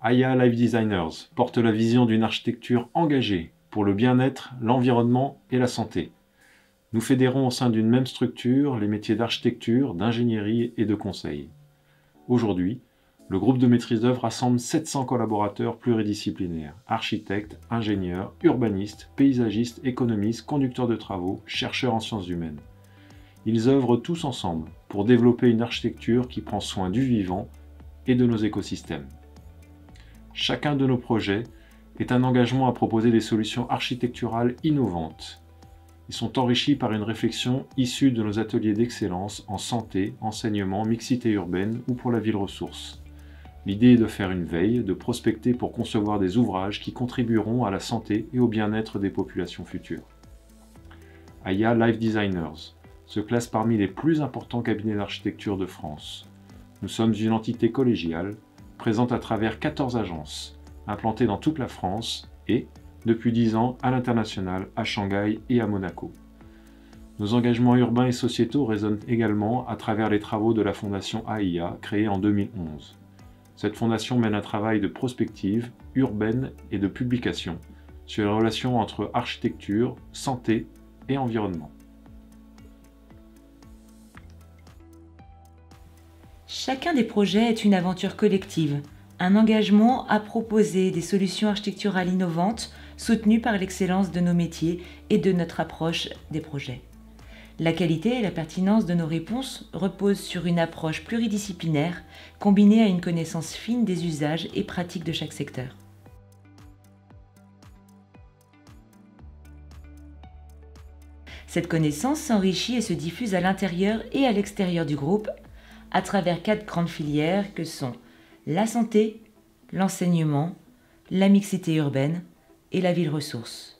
Aya Life Designers porte la vision d'une architecture engagée pour le bien-être, l'environnement et la santé. Nous fédérons au sein d'une même structure les métiers d'architecture, d'ingénierie et de conseil. Aujourd'hui, le groupe de maîtrise d'œuvre rassemble 700 collaborateurs pluridisciplinaires, architectes, ingénieurs, urbanistes, paysagistes, économistes, conducteurs de travaux, chercheurs en sciences humaines. Ils œuvrent tous ensemble pour développer une architecture qui prend soin du vivant et de nos écosystèmes. Chacun de nos projets est un engagement à proposer des solutions architecturales innovantes. Ils sont enrichis par une réflexion issue de nos ateliers d'excellence en santé, enseignement, mixité urbaine ou pour la ville ressource. L'idée est de faire une veille, de prospecter pour concevoir des ouvrages qui contribueront à la santé et au bien-être des populations futures. Aya Life Designers se classe parmi les plus importants cabinets d'architecture de France. Nous sommes une entité collégiale, présente à travers 14 agences, implantées dans toute la France et, depuis 10 ans, à l'international, à Shanghai et à Monaco. Nos engagements urbains et sociétaux résonnent également à travers les travaux de la Fondation AIA, créée en 2011. Cette fondation mène un travail de prospective urbaine et de publication sur les relations entre architecture, santé et environnement. Chacun des projets est une aventure collective, un engagement à proposer des solutions architecturales innovantes soutenues par l'excellence de nos métiers et de notre approche des projets. La qualité et la pertinence de nos réponses reposent sur une approche pluridisciplinaire combinée à une connaissance fine des usages et pratiques de chaque secteur. Cette connaissance s'enrichit et se diffuse à l'intérieur et à l'extérieur du groupe à travers 4 grandes filières que sont la santé, l'enseignement, la mixité urbaine et la ville ressource.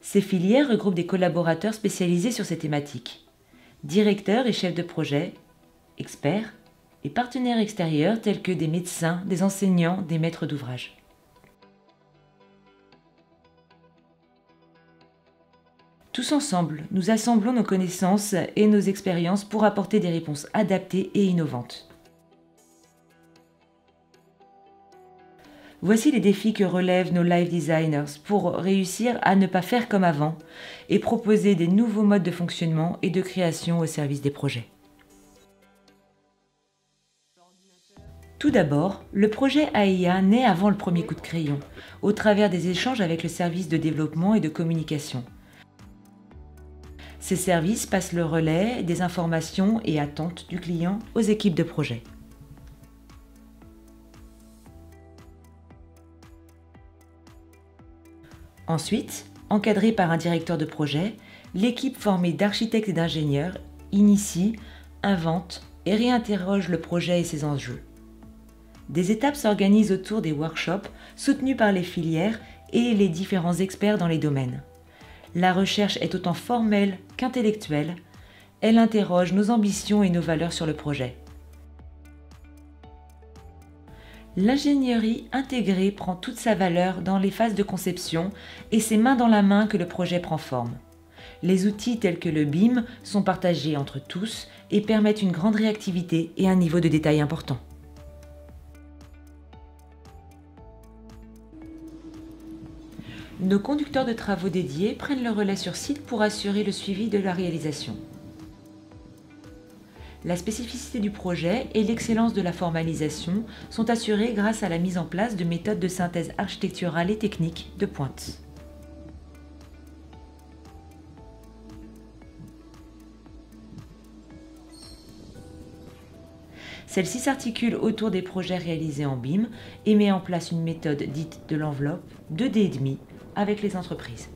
Ces filières regroupent des collaborateurs spécialisés sur ces thématiques, directeurs et chefs de projet, experts et partenaires extérieurs tels que des médecins, des enseignants, des maîtres d'ouvrage. Tous ensemble, nous assemblons nos connaissances et nos expériences pour apporter des réponses adaptées et innovantes. Voici les défis que relèvent nos life designers pour réussir à ne pas faire comme avant et proposer des nouveaux modes de fonctionnement et de création au service des projets. Tout d'abord, le projet AIA naît avant le premier coup de crayon, au travers des échanges avec le service de développement et de communication. Ces services passent le relais des informations et attentes du client aux équipes de projet. Ensuite, encadrée par un directeur de projet, l'équipe formée d'architectes et d'ingénieurs initie, invente et réinterroge le projet et ses enjeux. Des étapes s'organisent autour des workshops soutenus par les filières et les différents experts dans les domaines. La recherche est autant formelle qu'intellectuelle. Elle interroge nos ambitions et nos valeurs sur le projet. L'ingénierie intégrée prend toute sa valeur dans les phases de conception et c'est main dans la main que le projet prend forme. Les outils tels que le BIM sont partagés entre tous et permettent une grande réactivité et un niveau de détail important. Nos conducteurs de travaux dédiés prennent le relais sur site pour assurer le suivi de la réalisation. La spécificité du projet et l'excellence de la formalisation sont assurées grâce à la mise en place de méthodes de synthèse architecturale et technique de pointe. Celle-ci s'articule autour des projets réalisés en BIM et met en place une méthode dite de l'enveloppe 2D et demi avec les entreprises.